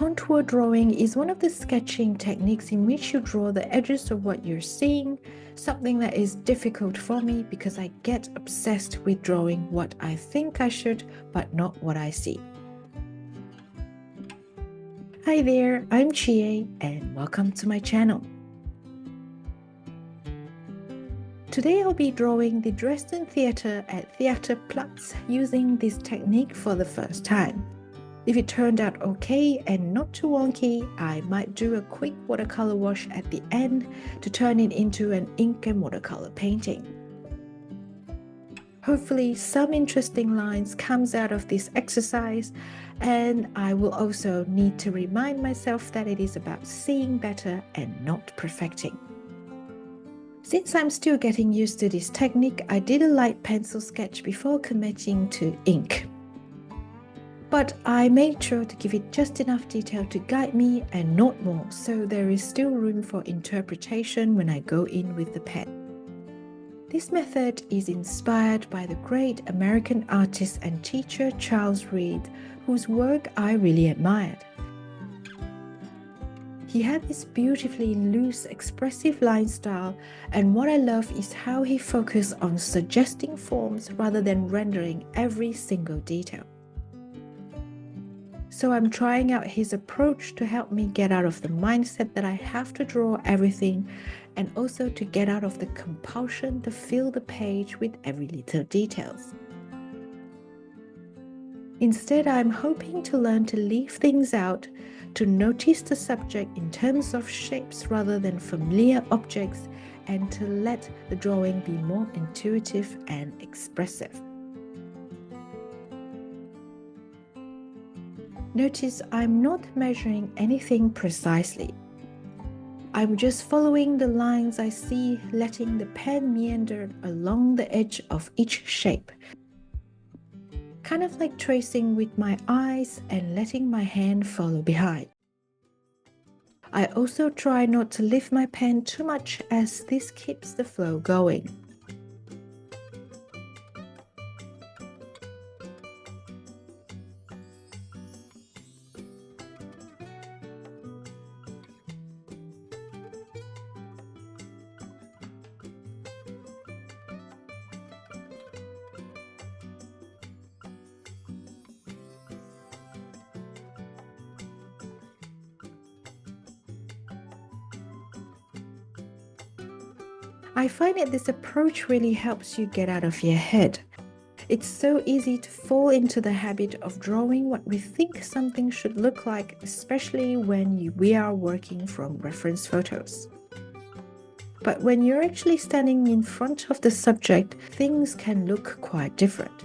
contour drawing is one of the sketching techniques in which you draw the edges of what you're seeing, something that is difficult for me because I get obsessed with drawing what I think I should, but not what I see. Hi there, I'm Chie and welcome to my channel. Today I'll be drawing the Dresden Theater at Theaterplatz using this technique for the first time. If it turned out okay and not too wonky, I might do a quick watercolor wash at the end to turn it into an ink and watercolor painting. Hopefully some interesting lines comes out of this exercise, and I will also need to remind myself that it is about seeing better and not perfecting. Since I'm still getting used to this technique, I did a light pencil sketch before committing to ink. But I made sure to give it just enough detail to guide me and not more, so there is still room for interpretation when I go in with the pen. This method is inspired by the great American artist and teacher Charles Reid, whose work I really admired. He had this beautifully loose, expressive line style, and what I love is how he focused on suggesting forms rather than rendering every single detail. So I'm trying out his approach to help me get out of the mindset that I have to draw everything, and also to get out of the compulsion to fill the page with every little details. Instead, I'm hoping to learn to leave things out, to notice the subject in terms of shapes rather than familiar objects, and to let the drawing be more intuitive and expressive. Notice I'm not measuring anything precisely. I'm just following the lines I see, letting the pen meander along the edge of each shape. Kind of like tracing with my eyes and letting my hand follow behind. I also try not to lift my pen too much, as this keeps the flow going. I find that this approach really helps you get out of your head. It's so easy to fall into the habit of drawing what we think something should look like, especially when we are working from reference photos. But when you're actually standing in front of the subject, things can look quite different.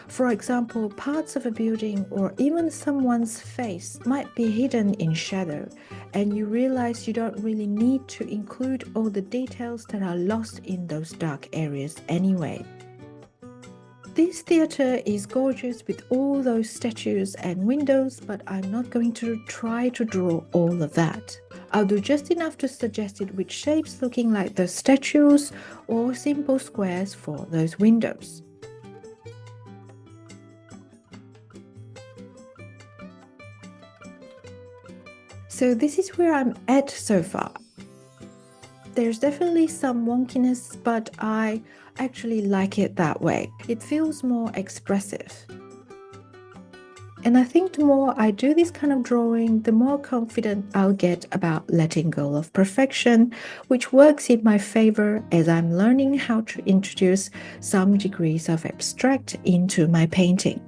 For example, parts of a building or even someone's face might be hidden in shadow, and you realize you don't really need to include all the details that are lost in those dark areas anyway. This theater is gorgeous with all those statues and windows, but I'm not going to try to draw all of that. I'll do just enough to suggest it with shapes looking like those statues or simple squares for those windows. So this is where I'm at so far. There's definitely some wonkiness, but I actually like it that way. It feels more expressive. And I think the more I do this kind of drawing, the more confident I'll get about letting go of perfection, which works in my favor as I'm learning how to introduce some degrees of abstract into my painting.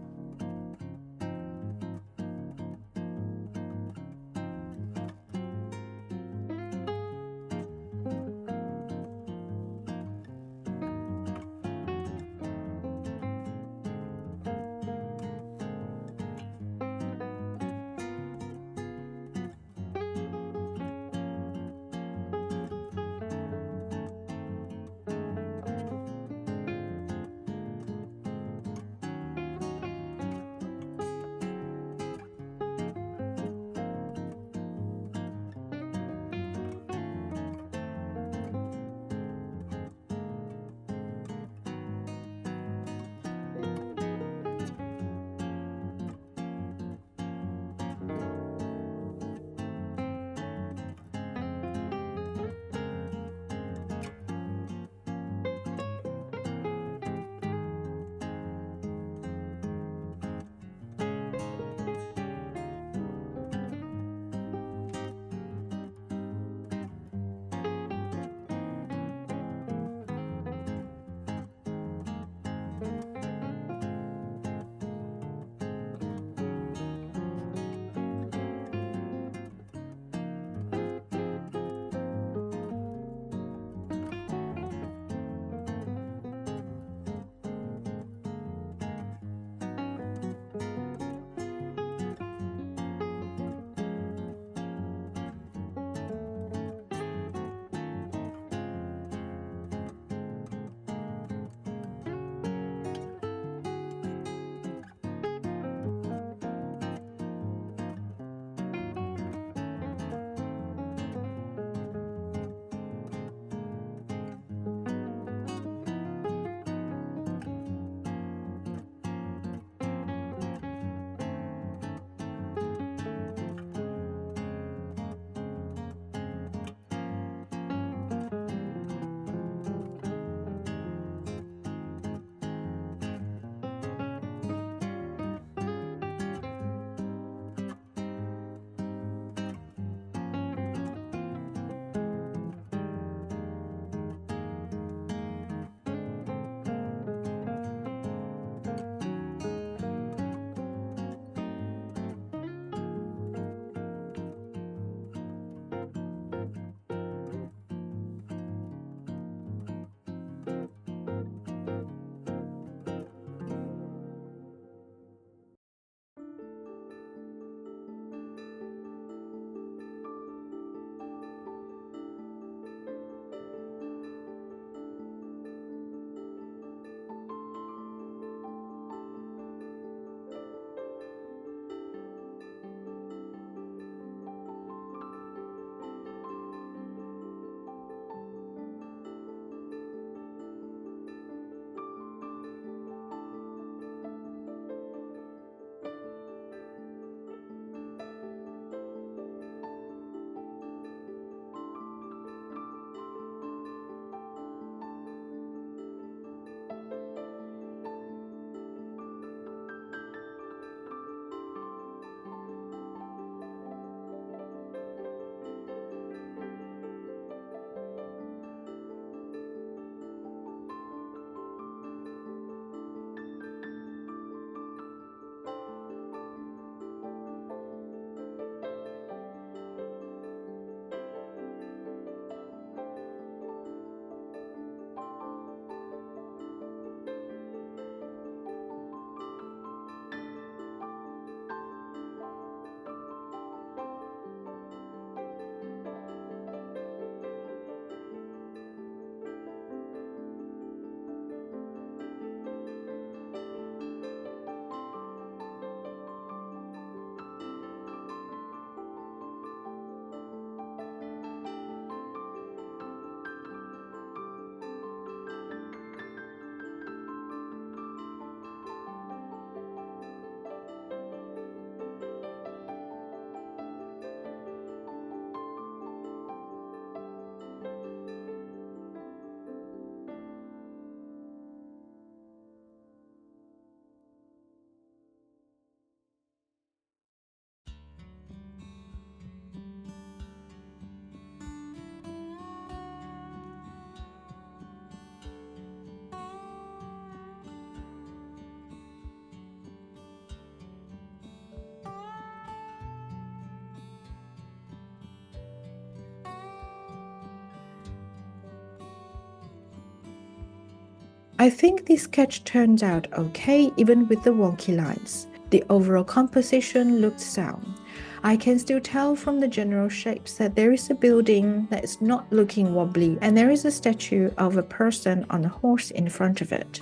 I think this sketch turns out okay even with the wonky lines. The overall composition looked sound. I can still tell from the general shapes that there is a building that is not looking wobbly, and there is a statue of a person on a horse in front of it.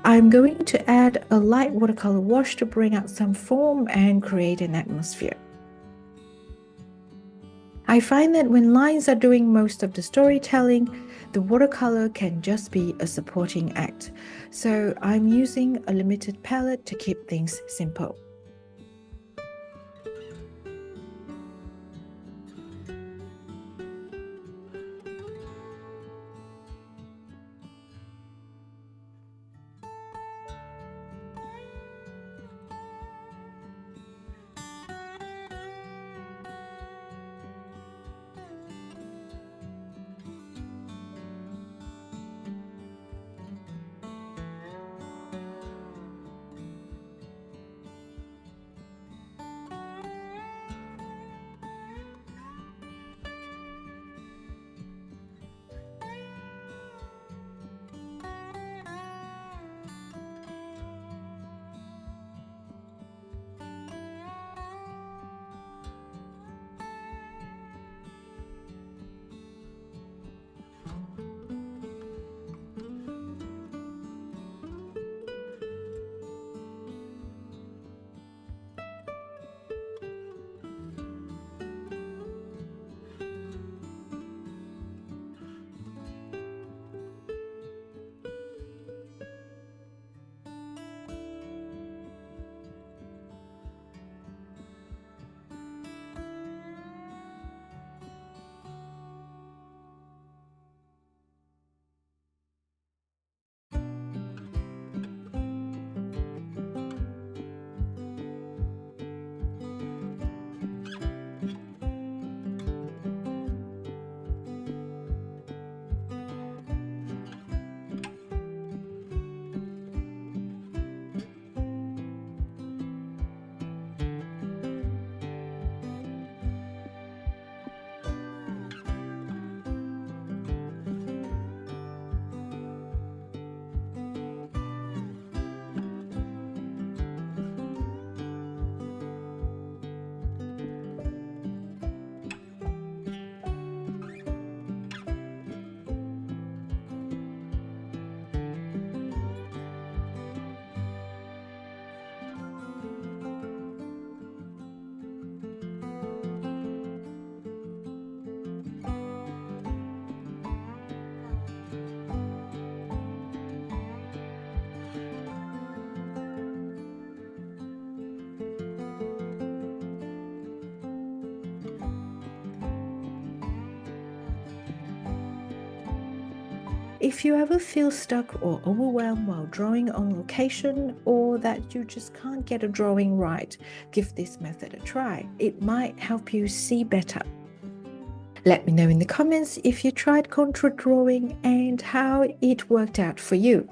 I'm going to add a light watercolor wash to bring out some form and create an atmosphere. I find that when lines are doing most of the storytelling, the watercolor can just be a supporting act. So I'm using a limited palette to keep things simple. If you ever feel stuck or overwhelmed while drawing on location, or that you just can't get a drawing right, give this method a try. It might help you see better. Let me know in the comments if you tried contour drawing and how it worked out for you.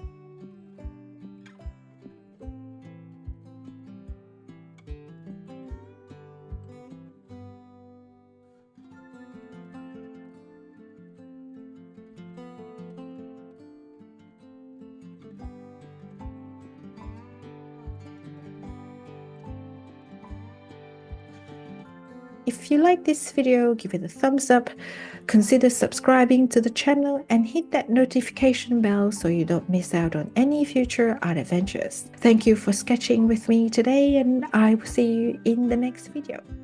If you like this video, give it a thumbs up, consider subscribing to the channel and hit that notification bell so you don't miss out on any future art adventures. Thank you for sketching with me today, and I will see you in the next video.